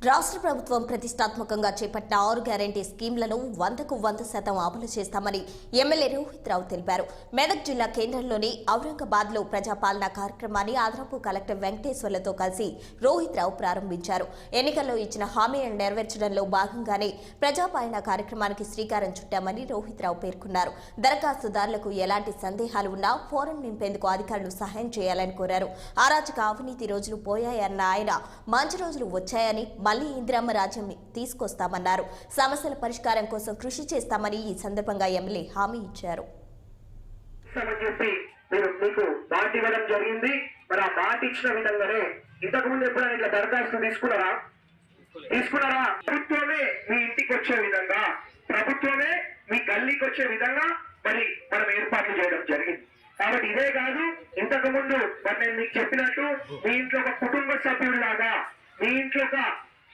రాష్ట్ర ప్రభుత్వం ప్రతిష్టాత్మకంగా చేపట్టిన 6 గ్యారెంటీ స్కీమ్లను 100కు 100% అమలు చేస్తామని ఎమ్మెల్యే రోహిత్ రావు తెలిపారు. మెదక్ జిల్లా కేంద్రంలోని ఔరంగాబాద్లో ప్రజాపాలన కార్యక్రమాన్ని అదనపు కలెక్టర్ వెంకటేశ్వర్లతో కలిసి రోహిత్ రావు ప్రారంభించారు. ఎన్నికల్లో ఇచ్చిన హామీలను నెరవేర్చడంలో భాగంగానే ప్రజాపాలన కార్యక్రమానికి శ్రీకారం చుట్టామని రోహిత్ రావు పేర్కొన్నారు. దరఖాస్తుదారులకు ఎలాంటి సందేహాలు ఉన్నా ఫోరం నింపేందుకు అధికారులు సహాయం చేయాలని కోరారు. అరాచక అవినీతి రోజులు పోయాయన్న ఆయన మంచి రోజులు వచ్చాయని మళ్లీ ఇందిరమ్మ రాజ్యం తీసుకొస్తామన్నారు. సమస్యల పరిష్కారం కోసం కృషి చేస్తామని ఈ సందర్భంగా ఎమ్మెల్యే హామీ ఇచ్చారు. ప్రభుత్వమే మీ ఇంటికి వచ్చే విధంగా, ప్రభుత్వమే మీ గల్లీకి వచ్చే విధంగా మరి మనం ఏర్పాట్లు చేయడం జరిగింది. కాబట్టి ఇదే కాదు, ఇంతకు ముందు మరి నేను మీకు చెప్పినట్టు మీ ఇంట్లో ఒక కుటుంబ సభ్యుడిలాగా, మీ ఇంట్లో ఒక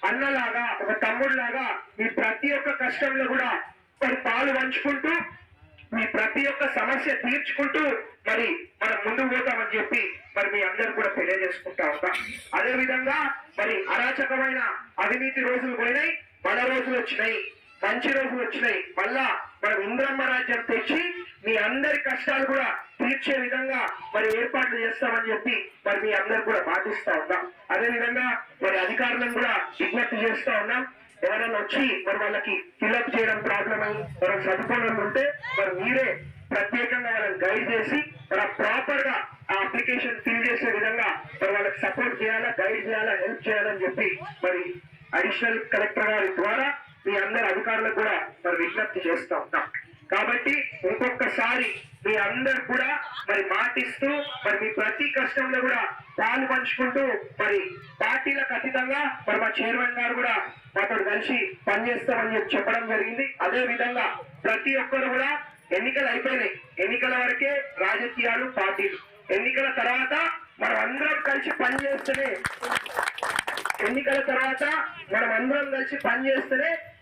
అన్నలాగా, ఒక తమ్ముడిలాగా మీ ప్రతి ఒక్క కష్టంలో కూడా మరి పాలు పంచుకుంటూ మీ ప్రతి ఒక్క సమస్య తీర్చుకుంటూ మరి మనం ముందుకు పోతామని చెప్పి మరి మీ అందరూ కూడా తెలియజేసుకుంటా ఉంటాం. అదే విధంగా మరి అరాచకమైన అవినీతి రోజులు పోయినాయి, మన రోజులు వచ్చినాయి, మంచి రోజులు వచ్చినాయి. మళ్ళా మనం ఇంద్రమ్మ రాజ్యం తెచ్చి మీ అందరి కష్టాలు కూడా తీర్చే విధంగా మరి ఏర్పాట్లు చేస్తామని చెప్పి మరి మీ అందరు కూడా పాటిస్తా ఉన్నాం. అదే విధంగా మరి అధికారులను కూడా విజ్ఞప్తి చేస్తా ఉన్నాం. ఎవరైనా వచ్చి మరి వాళ్ళకి ఫిల్అప్ చేయడం ప్రాబ్లం అయి మనం సదుపాయం ఉంటే మరి మీరే ప్రత్యేకంగా వాళ్ళని గైడ్ చేసి మరి ప్రాపర్ గా ఆ అప్లికేషన్ ఫిల్ చేసే విధంగా మరి వాళ్ళకి సపోర్ట్ చేయాలా, గైడ్ చేయాలా, హెల్ప్ చేయాలని చెప్పి మరి అడిషనల్ కలెక్టర్ గారి ద్వారా మీ అందరి అధికారులకు కూడా మరి విజ్ఞప్తి చేస్తా ఉంటాం. కాబట్టి ఇంకొకసారి మీ అందరు కూడా మరి మాటిస్తూ మరి మీ ప్రతి కష్టంలో కూడా పాలు పంచుకుంటూ మరి పార్టీలకు అతీతంగా మరి మా చైర్మన్ గారు కూడా మాతో కలిసి పనిచేస్తామని చెప్పి చెప్పడం జరిగింది. అదే విధంగా ప్రతి ఒక్కరు కూడా ఎన్నికలు అయిపోయినాయి, ఎన్నికల వరకే రాజకీయాలు, పార్టీలు. ఎన్నికల తర్వాత మనం అందరం కలిసి పనిచేస్తేనే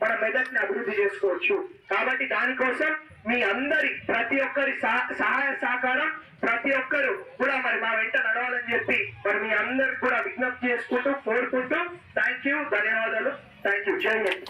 మన మెదక్ని అభివృద్ధి చేసుకోవచ్చు. కాబట్టి దానికోసం మీ అందరి ప్రతి ఒక్కరి సహాయ సహకారం ప్రతి ఒక్కరు కూడా మరి మా వెంట నడవాలని చెప్పి మరి మీ అందరికి కూడా విజ్ఞప్తి చేసుకుంటూ కోరుకుంటూ థ్యాంక్ యూ, ధన్యవాదాలు, థ్యాంక్ యూ, జై హింద్.